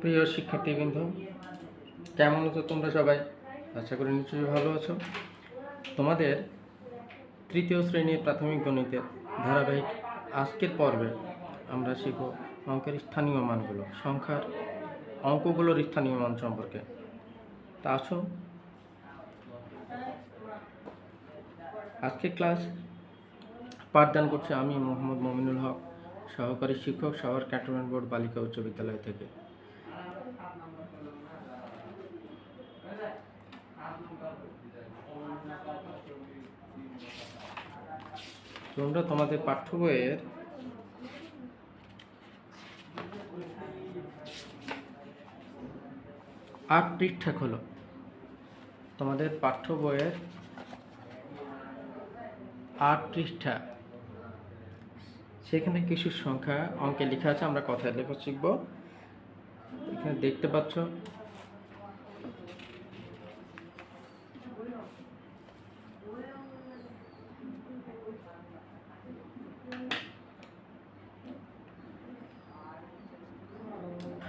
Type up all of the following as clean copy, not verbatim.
প্রিয় শিক্ষার্থীবৃন্দ, কেমন আছো তোমরা সবাই? আশা করি নিশ্চয়ই ভালো আছো। তোমাদের তৃতীয় শ্রেণীর প্রাথমিক গণিতের ধারাবাহিক আজকের পর্বে আমরা শিখব অঙ্কের স্থানীয় মানগুলো, সংখ্যার অঙ্কগুলোর স্থানীয় মান সম্পর্কে। তা আসো, আজকের ক্লাস পাঠদান করছে আমি মোহাম্মদ মমিনুল হক, সহকারী শিক্ষক, শহর ক্যান্টনমেন্ট বোর্ড বালিকা উচ্চ বিদ্যালয় থেকে। তোমরা তোমাদের পাঠ্য বইয়ের ৮ পৃষ্ঠা খোলো। তোমাদের পাঠ্য বইয়ের ৮ পৃষ্ঠা, সেখানে কিছু সংখ্যা অঙ্কে লেখা আছে, আমরা কথায় লেখা শিখব। এখানে দেখতে পাচ্ছ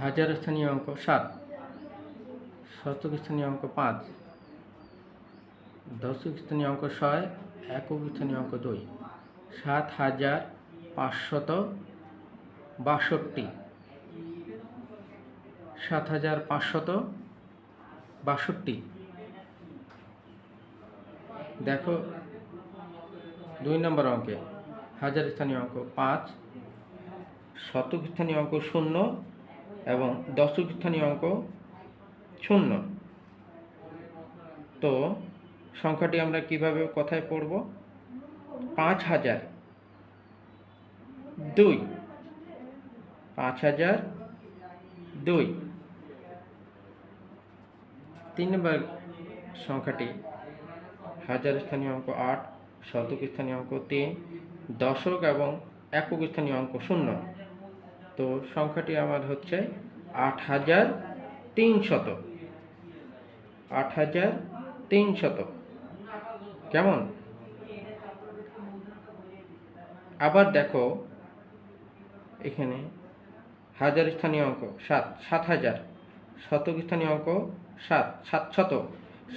হাজার স্থানীয় অঙ্ক ৭, শতক স্থানীয় অঙ্ক ৫, দশক স্থানীয় অঙ্ক ৬, একক স্থানীয় অঙ্ক ২, ৭,৫৬২, ৭,৫৬২। দেখো ২ নম্বর অঙ্কে হাজার স্থানীয় অঙ্ক ৫, শতক স্থানীয় অঙ্ক ০ এবং দশক স্থানীয় অঙ্ক ০। তো সংখ্যাটি আমরা কিভাবে কথায় পড়ব? ৫,০০২, ৫,০০২। ৩ নম্বর সংখ্যাটি হাজার স্থানীয় অঙ্ক ৮, শতক স্থানীয় অঙ্ক ৩, দশক এবং একক স্থানীয় অঙ্ক ০। তো সংখ্যাটি আমার হচ্ছে ৮,৩০০। ৮,৩০০। কেমন? আবার দেখো এখানে হাজার স্থানীয় অঙ্ক ৭, ৭,০০০, শতক স্থানীয় অঙ্ক ৭, ৭শত,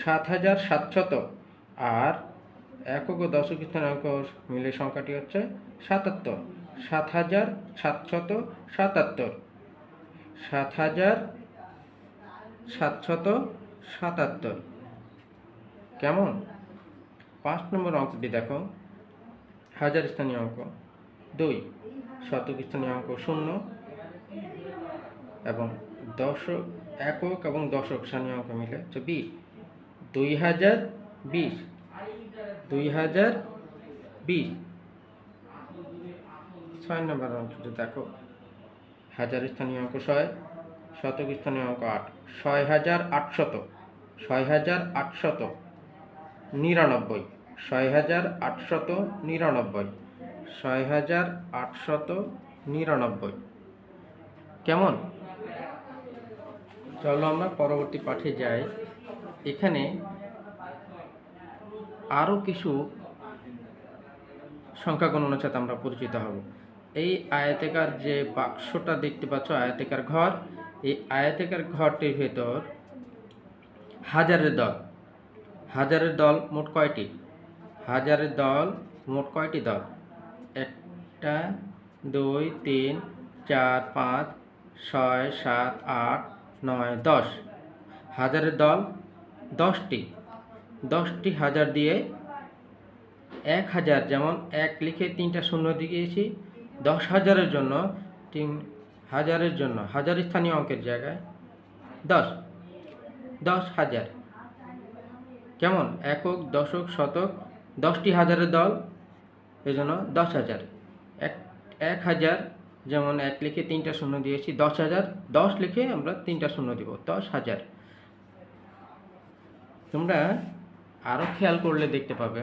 ৭,৭০০, আর একক ও দশক স্থানীয় অঙ্ক মিলে সংখ্যাটি হচ্ছে ৭৭, ৭,৭৭৭, ৭,৭৭৭। কেমন? ৫ নম্বর অঙ্কটি দেখো, হাজার স্থানীয় অঙ্ক ২, শতক স্থানীয় অঙ্ক ০ এবং দশক, একক এবং দশক স্থানীয় অঙ্ক মিলে হচ্ছে ২০, ২,০২০, ২,০২০। ৬ নম্বর অঙ্কটি দেখো, হাজার স্থানীয় অঙ্ক ৬, শতক স্থানীয় অঙ্ক ৮, ৬,৮০০, ৬,৮০০,৯৯, ৬,৮০০,৯৯, ৬,৮০০,৯৯। কেমন? চলো আমরা পরবর্তী পাঠে যাই। এখানে আরও কিছু সংখ্যা গণনার সাথে আমরা পরিচিত হব। এই আয়তাকার যে বাক্সটা দেখতে পাচ্ছ, আয়তাকার ঘর, এই আয়তাকার ঘরটির ভেতর হাজারের দল। হাজারের দল মোট কয়টি? হাজারের দল মোট কয়টি দল? ১, ২, ৩, ৪, ৫, ৬, ৭, ৮, ৯, ১০। হাজারের দল ১০টি। ১০টি হাজার দিয়ে ১,০০০, যেমন ১ লিখে ৩টা শূন্য দিয়েছি, ১০,০০০-এর জন্য ৩,০০০-এর জন্য হাজার স্থানীয় অঙ্কের জায়গায় ১০, ১০,০০০। কেমন? একক, দশক, শতক ১০টি হাজারের দল, এই জন্য ১০,০০০। ১,০০০, যেমন ১ লিখে ৩টা শূন্য দিয়েছি, ১০,০০০, ১০ লিখে আমরা ৩টা শূন্য দিব, ১০,০০০। তোমরা আরও খেয়াল করলে দেখতে পাবে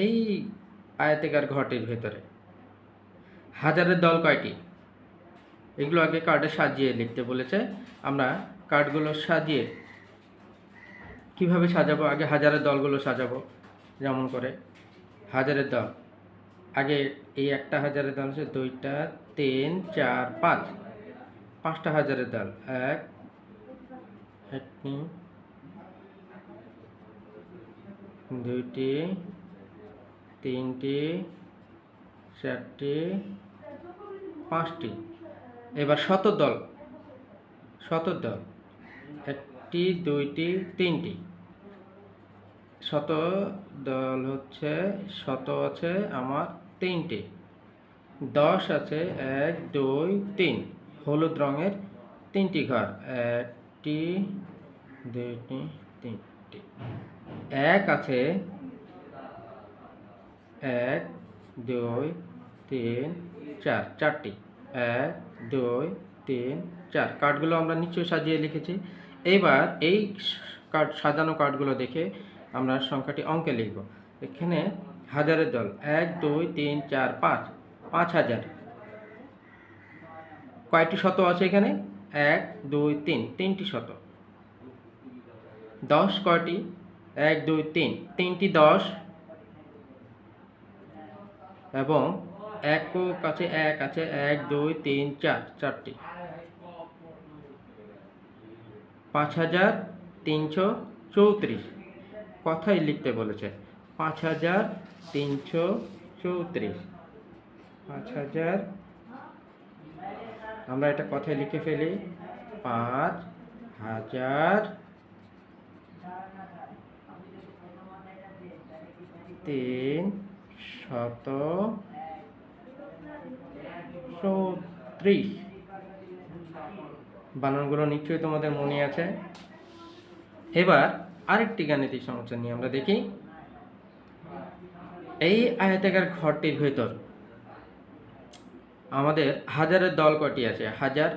এই আয়তাকার ঘরটির ভেতরে হাজারের দল কয়টি? এগুলো আগে কার্ডে সাজিয়ে লিখতে বলেছে। আমরা কার্ডগুলো সাজিয়ে কিভাবে সাজাবো? আগে হাজারের দলগুলো সাজাবো। যেমন করে হাজারের দল, আগে এই একটা হাজারের দল হচ্ছে ২টা, ৩, ৪, ৫। 5টা হাজারের দল, 1, 2টি, 3টি, 4টি, 5টি। এবার শতর দল, 1টি, 2টি, 3টি। শত দল হচ্ছে, শত আছে আমার 3টে, 10 আছে 1, 2, 3, হলুদ রঙের 3টি ঘর, 1টি, 2টি, 3টি। 1 আছে 1, 2, 3, 4, 4টি, 1, 2, 3, 4। কার্ডগুলো আমরা নিচে সাজিয়ে লিখেছি। এবার এই কার্ড সাজানো কার্ডগুলো দেখে আমরা সংখ্যাটি অঙ্কে লিখব। এখানে হাজারের দল 1, 2, 3, 4, 5, 5000। কয়টি শত আছে এখানে? 1, 2, 3, 3টি শত। 10 কয়টি? 1, 2, 3, 3টি 10। এবং একক আছে, 1 আছে, 1, 2, 3, 4, 4টি। 5334। কথাই লিখতে বলেছে, 5334। 5000, আমরা এটা কথায় লিখে ফেলি, 5334। বানানগুলো নিশ্চয়ই তোমাদের মনে আছে। এবার আরেকটি গাণিতিক সমস্যা নিয়ে আমরা দেখি। এই আয়তাকার ঘরটির ভেতর আমাদের হাজারের দল কয়টি আছে? 1000।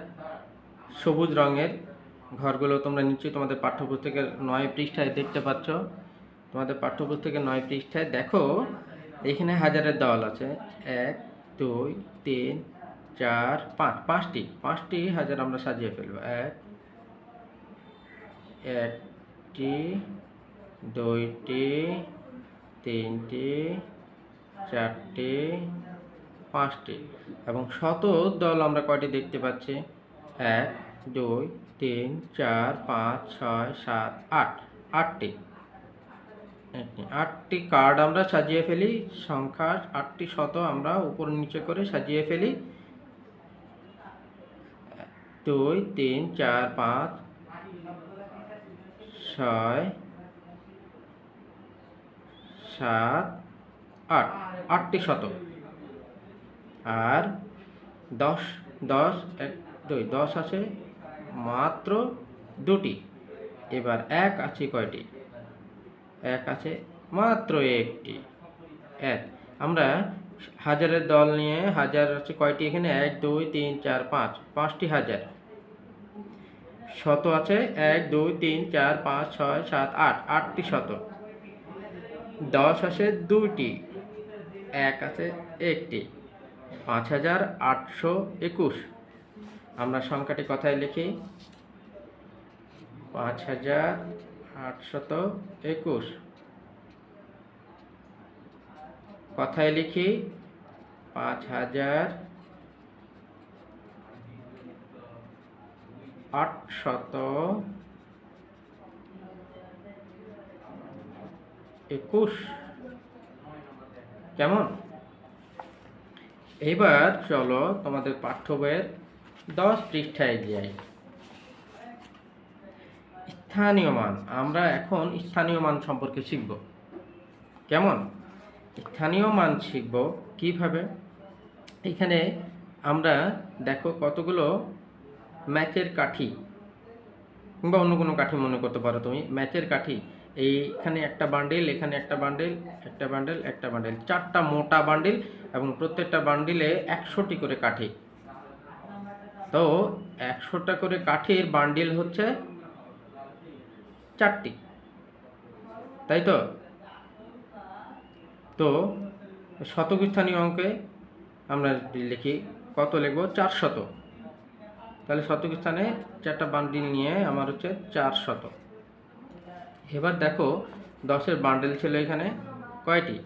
সবুজ রঙের ঘরগুলো তোমরা নিশ্চয়ই তোমাদের পাঠ্যপুস্তকের 9 পৃষ্ঠায় দেখতে পাচ্ছ। তোমাদের পাঠ্যপুস্তকের 9 পৃষ্ঠায় দেখো, এখানে হাজারের দল আছে 1, 2, 3, 4, 5, 5টি হাজার আমরা সাজিয়ে ফেলবো। 1টি, 2টি, 3টি, 4টি, 5টি। এবং শত দল আমরা কয়টি দেখতে পাচ্ছি? 1, 2, 3, 4, 5, 6, 7, 8, 8টি। 8টি কার্ড আমরা সাজিয়ে ফেলি। সংখ্যা 8টি শত আমরা উপর নিচে করে সাজিয়ে ফেলি। 2, 3, 4, 5, 6, 7, 8, 8টি শত। আর 10, 1, 2, 10 আছে মাত্র 2টি। এবার 1 আছে কয়টি? 1 আছে মাত্র 1টি। 1। আমরা হাজারের দল নিয়ে, হাজার আছে কয়টি এখানে? 1, 2, 3, 4, 5, 5টি হাজার। শত আছে 1, 2, 3, 4, 5, 6, 7, 8, 8টি শত। 10 আছে 2টি, 1 আছে 1টি। 5821। আমরা সংখ্যাটি কথায় লিখি, 5821। কথায় লিখি 5821। কেমন? এবার চলো তোমাদের পাঠ্য বইয়ের 10 পৃষ্ঠায় যাই। স্থানীয় মান। আমরা এখন স্থানীয় মান সম্পর্কে শিখব। কেমন? স্থানীয় মান শিখব কিভাবে? এখানে আমরা দেখো কতগুলো ম্যাচের কাঠি, কিংবা অন্য কোনো কাঠি মনে করতে পারো তুমি। ম্যাচের কাঠি, এইখানে একটা বান্ডিল, এখানে একটা বান্ডিল, একটা বান্ডিল, একটা বান্ডিল, 4টা মোটা বান্ডিল, এবং প্রত্যেকটা বান্ডিলে 100টি করে কাঠি। তো 100টা করে কাঠির বান্ডিল হচ্ছে 4টি, তাই তো? তো শতক স্থানীয় অঙ্কে আমরা লিখি, কত লিখব? 400। তাহলে শতক স্থানে 4টা বান্ডিল নিয়ে আমার হচ্ছে 400। এবার দেখো 10-এর বান্ডেল ছিল এখানে কয়টি?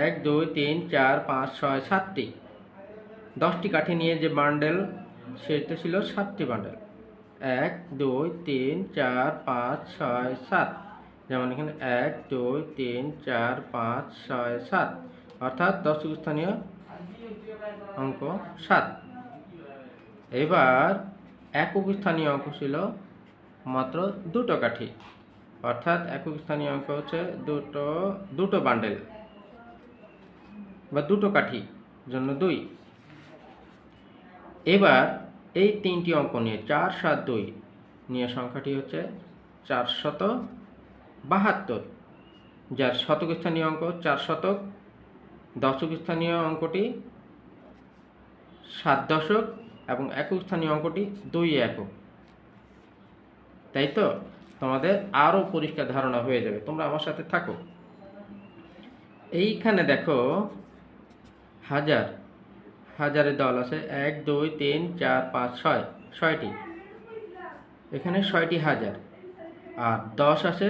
1, 2, 3, 4, 5, 6, 7টি। 10টি কাঠি নিয়ে যে বান্ডেল সেটা ছিল 7টি বান্ডেল। 1 2 3 4 5 6 7, যেমন এখানে 1 2 3 4 5 6 7, অর্থাৎ দশক স্থানীয় অঙ্ক 7। এবার একক স্থানীয় অঙ্ক ছিল মাত্র দুটো কাঠি, অর্থাৎ একক স্থানীয় অঙ্ক হচ্ছে দুটো বান্ডেল বা দুটো কাঠি, জন্য 2। এবার এই 3টি অঙ্ক নিয়ে 4 7 2 নিয়ে সংখ্যাটি হচ্ছে 472, যার শতক স্থানীয় অঙ্ক 4 শতক, দশক স্থানীয় অঙ্কটি 7 দশক এবং একক স্থানীয় অঙ্কটি 2 একক। তাই তো তোমাদের আরও পরিষ্কার ধারণা হয়ে যাবে, তোমরা আমার সাথে থাকো। এইখানে দেখো হাজারের দল আছে 1 2 3 4 5 6, 6টি। এখানে 6টি হাজার, আর 10 আছে,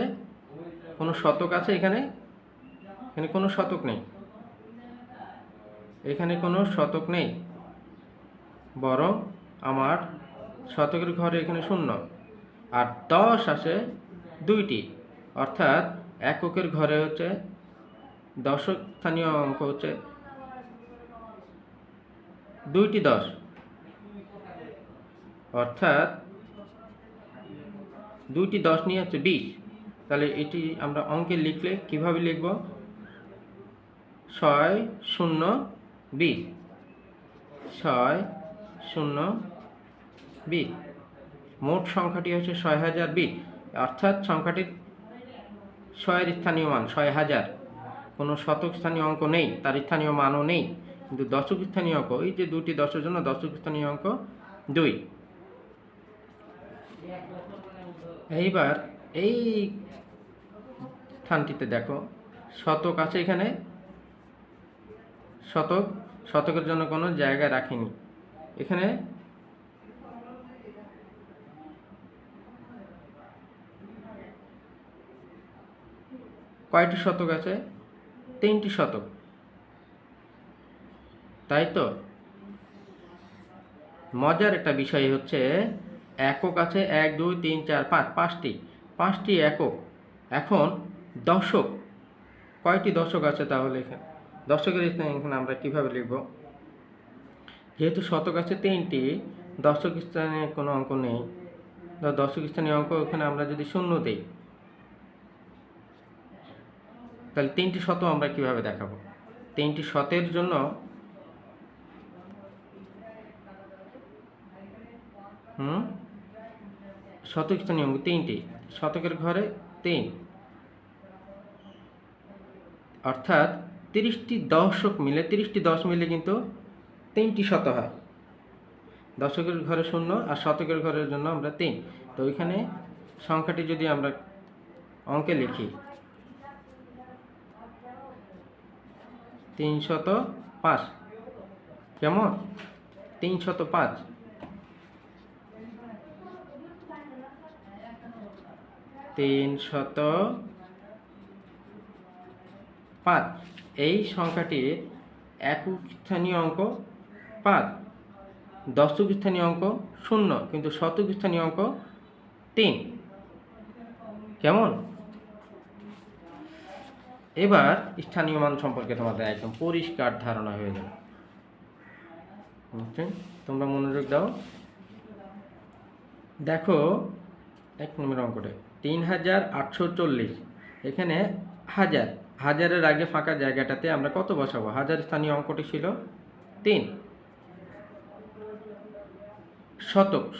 কোনো শতক আছে এখানে? এখানে কোনো শতক নেই, এখানে কোনো শতক নেই, বরং আমার শতকের ঘরে এখানে 0। আর 10 আছে 2টি, অর্থাৎ এককের ঘরে হচ্ছে দশক স্থানীয় অঙ্ক হচ্ছে 2টি 10, অর্থাৎ 2টি 10 নিয়ে হচ্ছে 20। তাহলে এটি আমরা অঙ্কে লিখলে কিভাবে লিখব? 6 0 20, 6 0 20। মোট সংখ্যাটি হচ্ছে 6020, অর্থাৎ সংখ্যাটির 6-এর স্থানীয় মান 6000। কোনো শতক স্থানীয় অঙ্ক নেই, তার স্থানীয় মানও নেই, কিন্তু দশক স্থানীয় অঙ্ক, এই যে 2টি 10-এর জন্য দশক স্থানীয় অঙ্ক 2। এইবার এই স্থানটিতে দেখো শতক আছে, এখানে শতকের জন্য কোনো জায়গা রাখিনি। এখানে কয়টি শতক আছে? 3টি শতক, তাই তো। মজার একটা বিষয় হচ্ছে একক আছে 1 2 3 4 5, 5টি একক। এখন দশক, কয়টি দশক আছে তাহলে? এখানে দশকের স্থানে এখানে আমরা কিভাবে লিখব? যেহেতু শতক আছে 3টি, দশক স্থানে কোনো অঙ্ক নেই, দশক স্থানীয় অঙ্ক এখানে আমরা যদি 0 দিই, তাহলে 3টি শত আমরা কিভাবে দেখাবো? 3টি শতের জন্য শতক স্থানীয় অঙ্ক 3টি, শতকের ঘরে 3, অর্থাৎ 30টি দশক মিলে 30টি 10 মিলে কিন্তু 3টি শত হয়। দশকের ঘরে 0 আর শতকের ঘরের জন্য আমরা 3। তো ওইখানে সংখ্যাটি যদি আমরা অঙ্কে লিখি 305, কেমন? 305, 305। এই সংখ্যাটির একক স্থানীয় অঙ্ক 5, দশক স্থানীয় অঙ্ক 0, কিন্তু শতক স্থানীয় অঙ্ক 3, কেমন? এবার স্থানীয় মান সম্পর্কে তোমাদের একদম পরিষ্কার ধারণা হয়ে যাবে। তোমরা মনোযোগ দাও। দেখো 1 নম্বর অঙ্কটা 3840, এখানে হাজারের আগে ফাঁকা জায়গাটাতে আমরা কত বসাবো? হাজার স্থানীয় অঙ্কটি ছিল 3।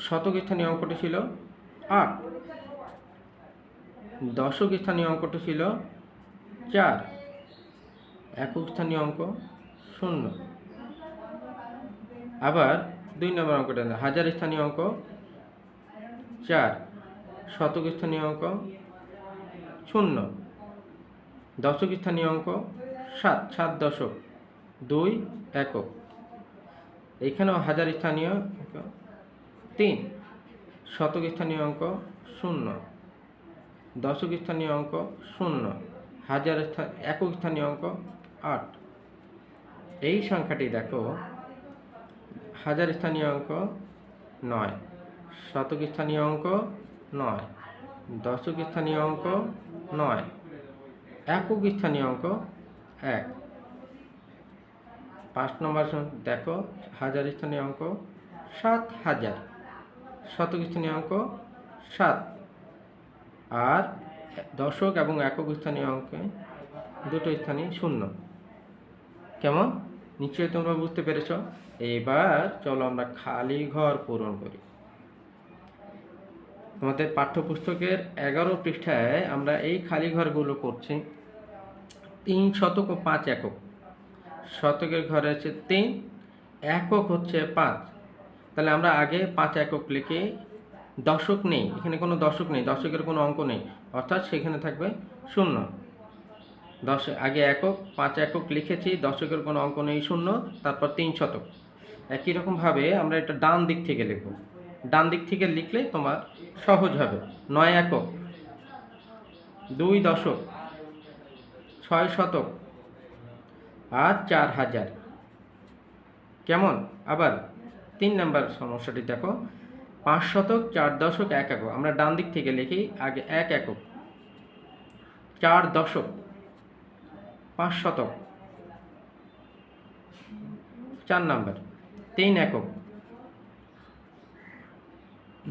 শতক স্থানীয় অঙ্কটি ছিল 8, দশক স্থানীয় অঙ্কটি ছিল 4, একক স্থানীয় অঙ্ক 0। আবার 2 নম্বর অঙ্কটা হাজার স্থানীয় অঙ্ক 4, শতক স্থানীয় অঙ্ক 0, দশক স্থানীয় অঙ্ক 7 দশক, 2 একক। এখানেও হাজার স্থানীয় অঙ্ক 3, শতক স্থানীয় অঙ্ক 0, দশক স্থানীয় অঙ্ক 0, একক স্থানীয় অঙ্ক 8। এই সংখ্যাটি দেখো হাজার স্থানীয় অঙ্ক 9, শতক স্থানীয় অঙ্ক 9, দশক স্থানীয় অঙ্ক 9, একক স্থানীয় অঙ্ক 1। 5 নম্বর দেখো, হাজার স্থানীয় অঙ্ক 7000, শতক স্থানীয় অঙ্ক 7, আর দশক এবং একক স্থানীয় অঙ্কে দুটো স্থানীয় 0। কেমন? নিশ্চয়ই তোমরা বুঝতে পেরেছ। এবার চলো আমরা খালি ঘর পূরণ করি। তোমাদের পাঠ্যপুস্তকের 11 পৃষ্ঠায় আমরা এই খালি ঘরগুলো করছি। 3 শতক ও 5 একক। শতকের ঘরে আছে 3, একক হচ্ছে 5। তাহলে আমরা আগে 5 একক লিখে, দশক নেই, এখানে কোনো দশক নেই, দশকের কোনো অঙ্ক নেই, অর্থাৎ সেখানে থাকবে 0। আগে একক 5 একক লিখেছি, দশকের কোনো অঙ্ক নেই, 0, তারপর 3 শতক। একই রকমভাবে আমরা এটা ডান দিক থেকে লিখব। ডান দিক থেকে লিখলে তোমার সহজ হবে। 9 একক, 2 দশক, 6 শতক, আর 4000। কেমন? আবার 3 নম্বর সমস্যাটি দেখো, 5 শতক, 4 দশক, 1 একক। আমরা ডান দিক থেকে লিখি, আগে 1 একক, 4 দশক, 5 শতক। 4 নম্বর 3 একক,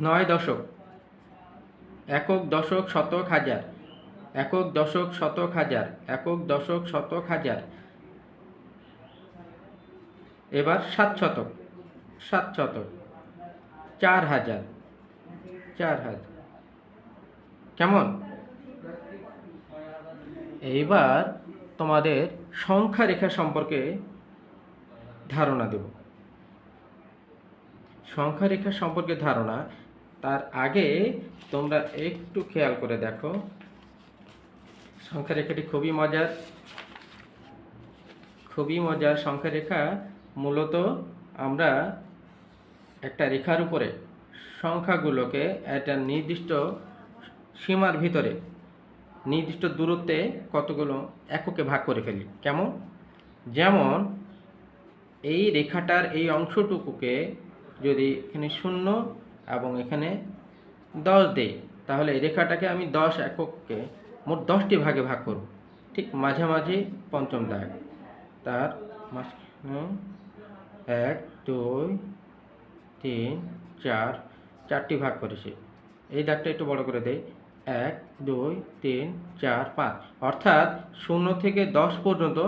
9 দশক, একক, দশক, শতক, হাজার, একক, দশক, শতক, হাজার, একক, দশক, শতক, হাজার। এবার 7 শতক, 7 শতক, 4000, 4000। কেমন? এইবার তোমাদের সংখ্যা রেখা সম্পর্কে ধারণা দেব। সংখ্যা রেখা সম্পর্কে ধারণা, তার আগে তোমরা একটু খেয়াল করে দেখো। সংখ্যা রেখাটি খুবই মজার, খুবই মজার। সংখ্যা রেখা মূলত আমরা একটা রেখার উপরে সংখ্যাগুলোকে একটা নির্দিষ্ট সীমার ভিতরে নির্দিষ্ট দূরত্বে কতগুলো এককে ভাগ করে ফেলি। কেমন? যেমন এই রেখাটার এই অংশটুকুকে যদি এখানে 0 এবং এখানে 10 দেই, তাহলে এই রেখাটাকে আমি 10 এককে মোট 10টি ভাগে ভাগ করব। ঠিক মাঝামাঝি পঞ্চম দাগ, তার মাঝখানে 1, 2, 3, 4, 4টি ভাগ করেছি। এই দাগটা একটু বড় করে দেই, 1, 2, 3, 4, 5। অর্থাৎ 0 থেকে 10 পর্যন্ত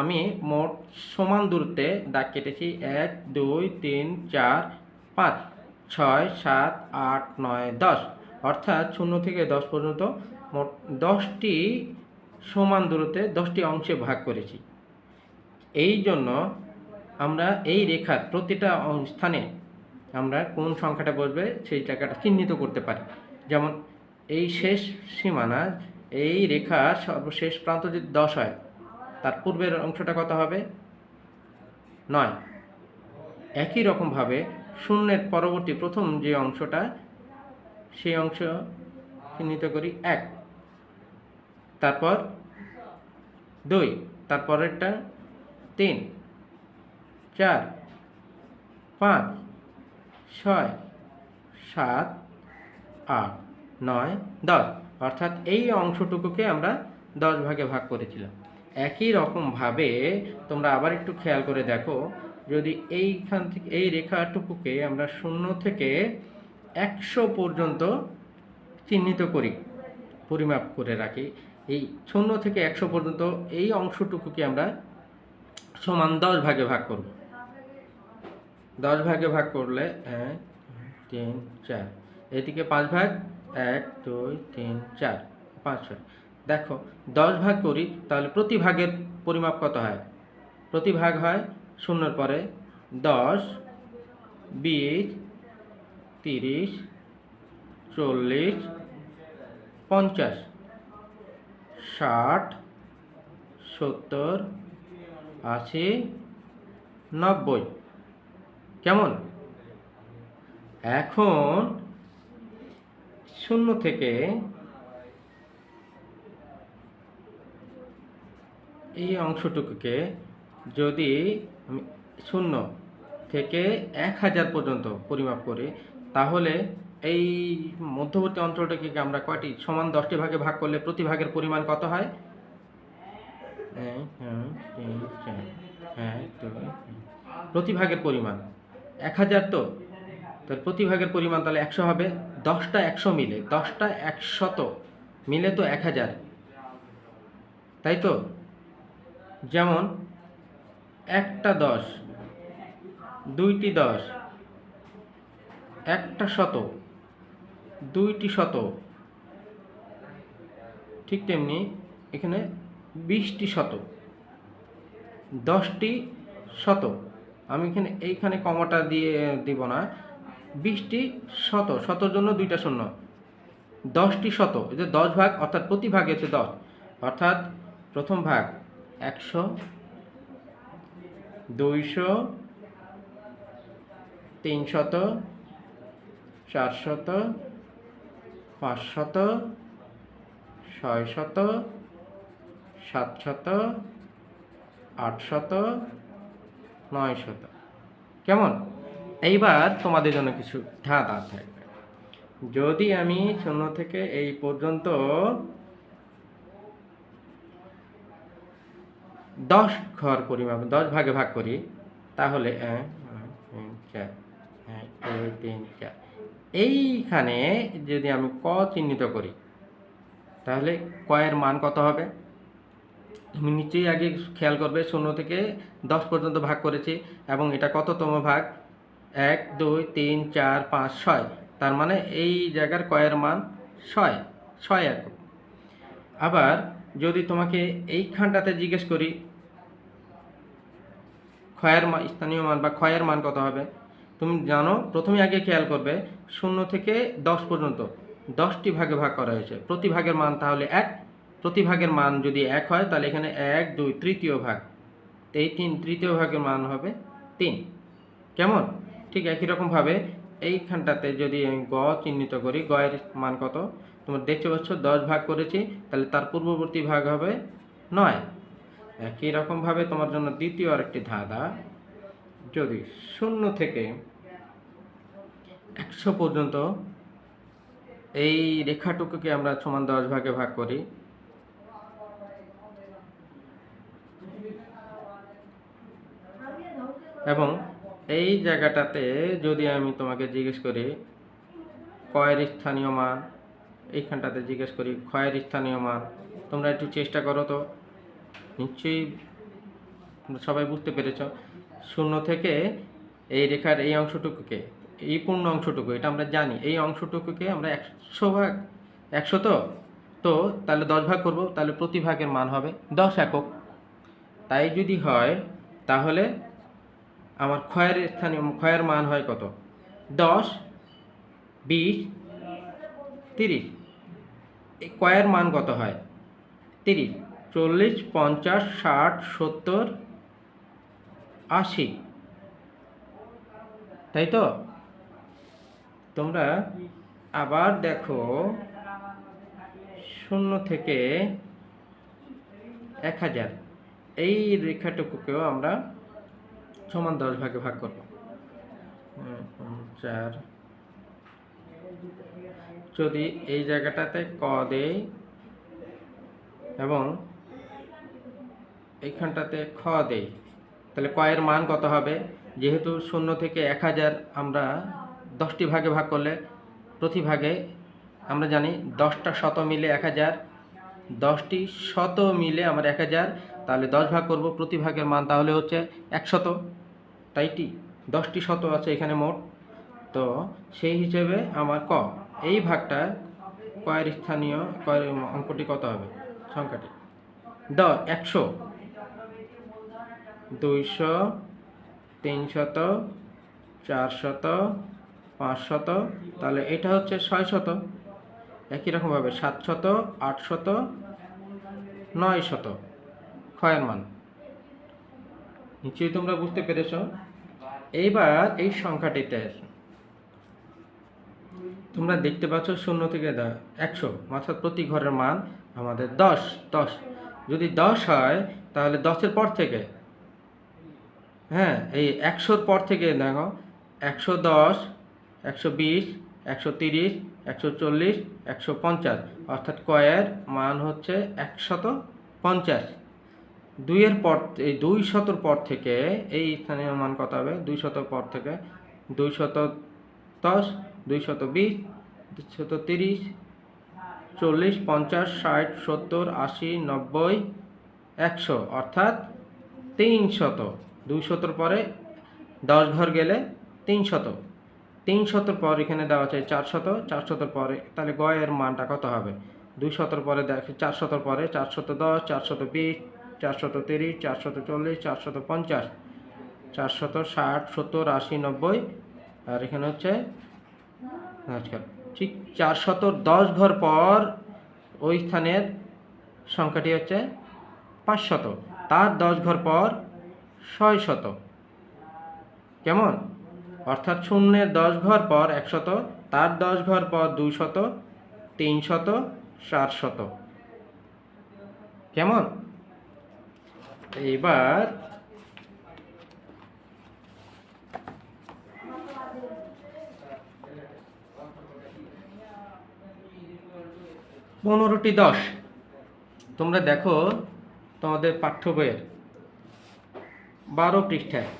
আমি মোট সমান দূরত্বে দাগ কেটেছি। 1, 2, 3, 4, 5, 6, 7, 8, 9, 10। অর্থাৎ 0 থেকে 10 পর্যন্ত মোট 10টি সমান দূরত্বে 10টি অংশে ভাগ করেছি। এই জন্য আমরা এই রেখার প্রতিটা স্থানে আমরা কোন সংখ্যাটা বসবে সেই জায়গাটা চিহ্নিত করতে পারি। যেমন এই শেষ সীমানা, এই রেখার সর্বশেষ প্রান্ত যদি 10 হয়, তার পূর্বের অংশটা কত হবে? 9। একই রকমভাবে শূন্যের পরবর্তী প্রথম যে অংশটা, সেই অংশ চিহ্নিত করি 1, তারপর 2, তারপরেরটা 3, 4, 5, 6, 7, 8, 9, 10। অর্থাৎ এই অংশটুকুকে আমরা 10 ভাগে ভাগ করেছিলাম। একই রকমভাবে তোমরা আবার একটু খেয়াল করে দেখো, যদি এইখান থেকে এই রেখাটুকুকে আমরা 0 থেকে 100 পর্যন্ত চিহ্নিত করি, পরিমাপ করে রাখি, এই 0 থেকে 100 পর্যন্ত এই অংশটুকুকে আমরা সমান 10 ভাগে ভাগ করব। 10 ভাগে ভাগ করলে 1, 3, 4, এদিকে 5 ভাগ, 1, 2, 3, 4, 5, 6। দেখো 10 ভাগ করি, তাহলে প্রতি ভাগের পরিমাপ কত হয়? প্রতি ভাগ হয় 0-র পরে 10, 20, 30, 40, 50, 60, 70, 80, 90। কেমন? এখন 0 থেকে এই অংশটুকুকে যদি আমি 0 থেকে 1000 পর্যন্ত পরিমাপ করি, তাহলে এই মধ্যবর্তী অঞ্চলটাকে আমরা কয়টি সমান 10টি ভাগে ভাগ করলে প্রতি ভাগের পরিমাণ কত হয়? 1 2 3 4 1 2 3 প্রতি ভাগের পরিমাণ 1000, তো প্রতি ভাগের পরিমাণ তাহলে 100 হবে। 10টা 100 মিলে, 10টা 100 মিলে তো 1000, তাই তো? যেমন একটা 10, দুইটি 10, একটা শত, দুইটি শত, ঠিক তেমনি এখানে 20টি শত, 10টি শত। আমি এইখানে কমাটা দিয়ে দিব না, 20টি শত, শতর জন্য 2টা শূন্য, 10টি শত, এই যে 10 ভাগ, অর্থাৎ প্রতি ভাগে হচ্ছে 10, অর্থাৎ প্রথম ভাগ 100, 200, 300, 400, 500, 600, 700, 800, 900। কেমন? এইবার তোমাদের জন্য কিছু ধাঁধা থাকবে। যদি আমি 0 থেকে এই পর্যন্ত 10 ঘর পরিমাপ 10 ভাগে ভাগ করি, তাহলে 1 2 3 4 1 2 3 4, এইখানে যদি আমি ক চিহ্নিত করি, তাহলে কয়ের মান কত হবে? তুমি নিশ্চয়ই আগে খেয়াল করবে, 0 থেকে 10 পর্যন্ত ভাগ করেছি এবং এটা কততম ভাগ? 1 2 3 4 5 6, তার মানে এই জায়গার কয়ের মান 6 একক। আবার যদি তোমাকে এইখানটাতে জিজ্ঞেস করি ক্ষয়ের মান, স্থানীয় মান বা ক্ষয়ের মান কত হবে, তুমি জানো, প্রথমে আগে খেয়াল করবে 0 থেকে 10 পর্যন্ত 10টি ভাগে ভাগ করা হয়েছে, প্রতি ভাগের মান তাহলে 1, প্রতি ভাগের মান যদি 1 হয় তাহলে এখানে 1 2 তৃতীয় ভাগ, এই 3 তৃতীয় ভাগের মান হবে 3। কেমন? ঠিক একই রকমভাবে এইখানটাতে যদি আমি গ চিহ্নিত করি, গ এর মান কত? তোমরা দেখতে পাচ্ছ 10 ভাগ করেছি, তাহলে তার পূর্ববর্তী ভাগ হবে 9। একই রকমভাবে তোমার জন্য দ্বিতীয় আরেকটি ধাঁধা, যদি 0 থেকে 100 পর্যন্ত এই রেখাটুকুকে আমরা সমান 10 ভাগে ভাগ করি, এবং এই জায়গাটাতে যদি আমি তোমাকে জিজ্ঞেস করি কয়ের স্থানীয় মান, এইখানটাতে জিজ্ঞেস করি ক্ষয়ের স্থানীয় মান, তোমরা একটু চেষ্টা করো তো, নিশ্চয়ই সবাই বুঝতে পেরেছ। 0 থেকে এই রেখার এই অংশটুকুকে, এই পূর্ণ অংশটুকু, এটা আমরা জানি, এই অংশটুকুকে আমরা 100 ভাগ 100, তো তাহলে 10 ভাগ করব, তাহলে প্রতি ভাগের মান হবে 10 একক। তাই যদি হয় তাহলে আমার ক্ষয়ের মান হয় কত? 10 20 30। এই কয়ের মান কত হয়? 30 40 50 60 70 80, তাই তো? তোমরা আবার দেখো 0 থেকে 1000 এই রেখাটুকুকেও আমরা সমান 10 ভাগে ভাগ করব। 4, যদি এই জায়গাটাতে ক দেই এবং এইখানটাতে খ দেই, তাহলে কয়ের মান কত হবে? যেহেতু 0 থেকে 1000 আমরা 10টি ভাগে ভাগ করলে প্রতি ভাগে আমরা জানি 10টা শত মিলে 1000, 10টি শত মিলে আমার 1000, তাহলে 10 ভাগ করব, প্রতি ভাগের মান তাহলে হচ্ছে 100, তাইটি 10টি শত আছে এখানে মোট, তো সেই হিসেবে আমার ক এই ভাগটা কয়ের স্থানীয় কয়ের অঙ্কটি কত হবে? সংখ্যাটি 100, 200, 300, 400, 500, তাহলে এটা হচ্ছে 600। একই রকমভাবে 700, 800, 900 ক্ষয়ের মান। নিশ্চয়ই তোমরা বুঝতে পেরেছ। এইবার এই সংখ্যাটিতে তোমরা দেখতে পাচ্ছ 0 থেকে 100, অর্থাৎ প্রতি ঘরের মান আমাদের 10। যদি 10 হয় তাহলে 10-এর পর থেকে হ্যাঁ, এই ১০০-র পর থেকে দেখো ১১০, ১২০, ১৩০, ১৪০, ১৫০, অর্থাৎ কয়ের মান হচ্ছে ১৫০। দুইয়ের পর এই ২০০-র পর থেকে এই স্থানীয় মান কত হবে? ২০০-র পর থেকে ২১০, ২২০, ২৩০, ৪০, ৫০, ৬০, ৭০, ৮০, ৯০, ১০০, অর্থাৎ ৩শত। ২শতর পরে ১০ ঘর গেলে ৩শত। ৩শতর পর এখানে দেওয়া আছে ৪শত। ৪শতর পরে তাহলে গয়ের মানটা কত হবে? ২শতর পরে দেখো ৪শতর পরে ৪১০, ৪২০, ৪৩০, ৪৪০, ৪৫০, ৪৬০, ৭০, ৮০, ৯০, আর এখানে হচ্ছে আচ্ছা ঠিক ৪১০ ঘর পর ওই স্থানের সংখ্যাটি হচ্ছে ৫শত। তার ১০ ঘর পর ৬শত। কেমন? অর্থাৎ শূন্যের ১০ ঘর পর ১শত, তার ১০ ঘর পর ২শত, ৩শত, ৪শত। কেমন? এইবার পনেরোটি ১০ তোমরা দেখো তোমাদের পাঠ্য বইয়ের ১২ পৃষ্ঠায়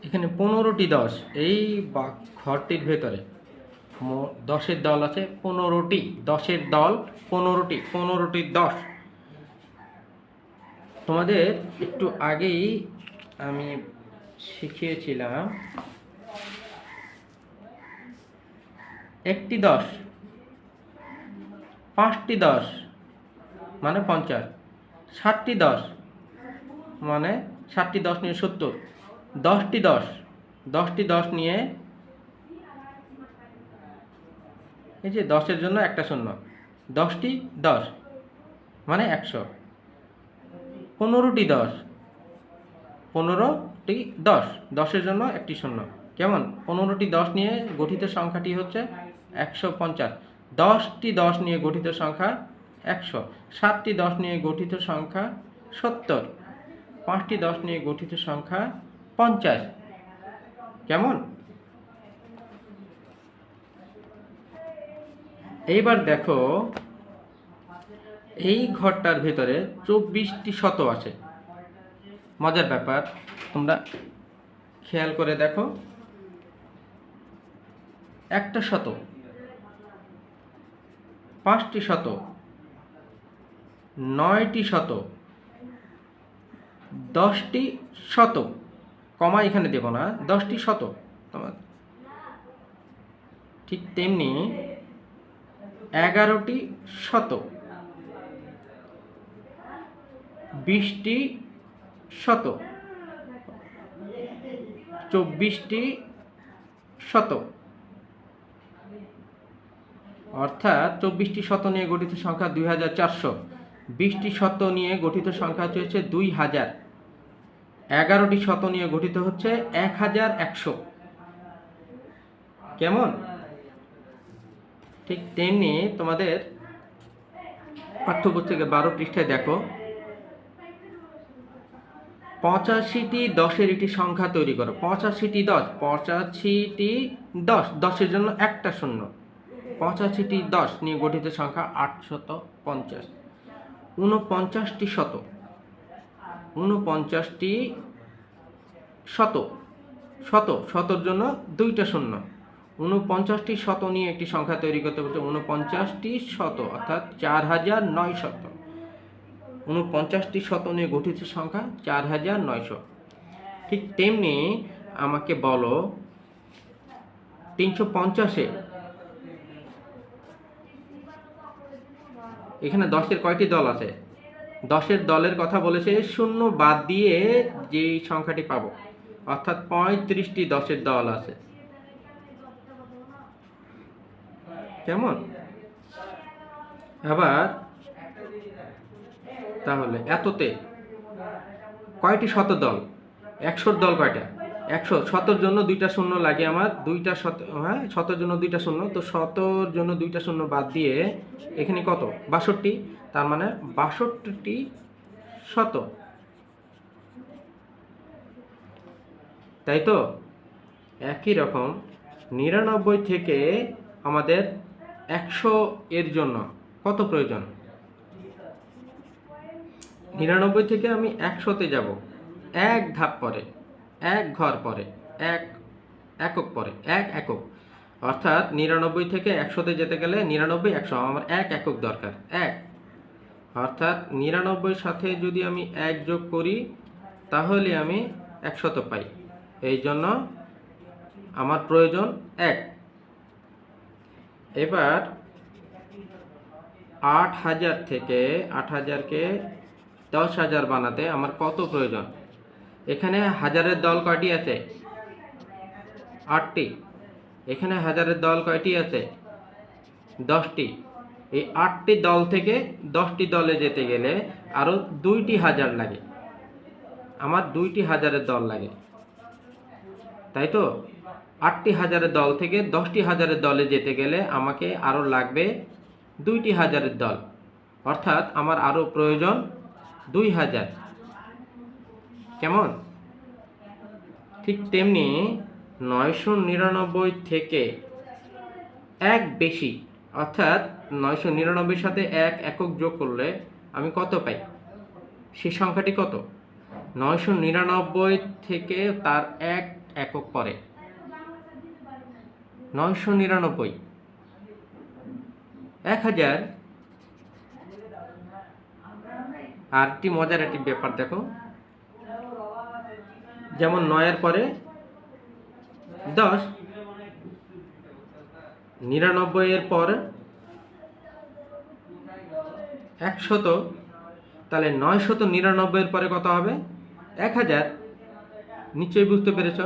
এখানে ১৫টি ১০, এই ঘরটির ভেতরে ১০-এর দল আছে ১৫টি। ১০-এর দল ১৫টি, ১৫টি ১০। তোমাদের একটু আগেই আমি শিখিয়েছিলাম একটি ১০, ৫টি ১০ মানে ৫০, ৭টি ১০ মানে ৭টি ১০ নিয়ে ৭০, ১০টি ১০, ১০টি ১০ নিয়ে এই যে ১০-এর জন্য একটা শূন্য, ১০টি ১০ মানে ১০০। ১৫টি ১০, ১৫টি ১০, ১০-এর জন্য একটি শূন্য। কেমন? ১৫টি ১০ নিয়ে গঠিত সংখ্যাটি হচ্ছে ১৫০। ১০টি ১০ নিয়ে গঠিত সংখ্যা ১০০, ৭টি ১০ নিয়ে গঠিত সংখ্যা ৭০, ৫টি ১০ নিয়ে গঠিত সংখ্যা ৫০। কেমন? এইবার দেখো এই ঘরটার ভেতরে ২৪টি শত আছে। মজার ব্যাপার, তোমরা খেয়াল করে দেখো, একটা শত, ৫টি শত, ৯টি শত, ১০টি শত, কমা এখানে দেব না, ১০টি শত। তোমার ঠিক তেমনি ১১টি শত, ২০টি শত, ২৪টি শত, অর্থাৎ ২৪টি শত নিয়ে গঠিত সংখ্যা ২৪০০, ২০টি শত নিয়ে গঠিত সংখ্যা হচ্ছে ২০০০, ১১টি শত নিয়ে গঠিত হচ্ছে ১১০০। কেমন? ঠিক তেমনি তোমাদের পাঠ্যপুস্তকে ১২ পৃষ্ঠায় দেখো ৮৫টি ১০-এর একটি সংখ্যা তৈরি করো। ৮৫টি ১০, ৮৫টি ১০, ১০-এর জন্য একটা শূন্য। ৮৫টি ১০ নিয়ে গঠিত সংখ্যা ৮৫০। ৪৯টি শত, ৪৯টি শত, শতর জন্য দুইটা শূন্য। ৪৯টি শত নিয়ে একটি সংখ্যা তৈরি করতে বলছে ৪৯টি শত, অর্থাৎ ৪৯০০। ৪৯টি শত নিয়ে গঠিত সংখ্যা ৪৯০০। ঠিক তেমনি আমাকে বলো ৩৫০-এ এখানে ১০-এর কয়টি দল আছে? ১০-এর দলের কথা বলেছে শূন্য বাদ দিয়ে যেই সংখ্যাটি পাবো, অর্থাৎ ৩৫টি ১০-এর দল আছে। কেমন? আবার তাহলে এততে কয়টি শত দল? ১০০-র দল কয়টা? ১০০, শতর জন্য দুইটা শূন্য লাগে আমার, দুইটা শত, হ্যাঁ শতর জন্য দুইটা শূন্য, তো শতর জন্য দুইটা শূন্য বাদ দিয়ে এখানে কত? ৬২। তার মানে ৬২টি শত, তাই তো? একই রকম 99 থেকে আমাদের 100 এর জন্য কত প্রয়োজন? 99 থেকে আমি 100-তে যাব, এক ধাপ পরে, এক ঘর পরে, এক একক পরে, এক একক। অর্থাৎ 99 থেকে 100-তে যেতে গেলে 99, 100 আমার এক একক দরকার, এক। অর্থাৎ 99 সাথে যদি আমি 1 যোগ করি তাহলে আমি 100 পাই। এই জন্য আমার প্রয়োজন 1। এবার 8000 থেকে 8000কে 10,000 বানাতে আমার কত প্রয়োজন? এখানে হাজারের দল কয়টি আছে? 8টি। এখানে হাজারের দল কয়টি আছে? 10টি। এই 8টি দল থেকে 10টি দলে যেতে গেলে আরও 2টি হাজার লাগে, আমার 2টি হাজারের দল লাগে, তাই তো? 8টি হাজারের দল থেকে 10টি হাজারের দলে যেতে গেলে আমাকে আরও লাগবে 2টি হাজারের দল, অর্থাৎ আমার আরও প্রয়োজন 2000। কেমন? ঠিক তেমনি 999 থেকে এক বেশি, অর্থাৎ 999-এর সাথে এক একক যোগ করলে আমি কত পাই? সেই সংখ্যাটি কত? 999 থেকে তার এক একক পরে 999, 1000। আর একটি মজার একটি ব্যাপার দেখো, যেমন 9-এর পরে 10, 99-এর পর 100, তাহলে 999-এর পরে কত হবে? 1000। নিশ্চয়ই বুঝতে পেরেছ?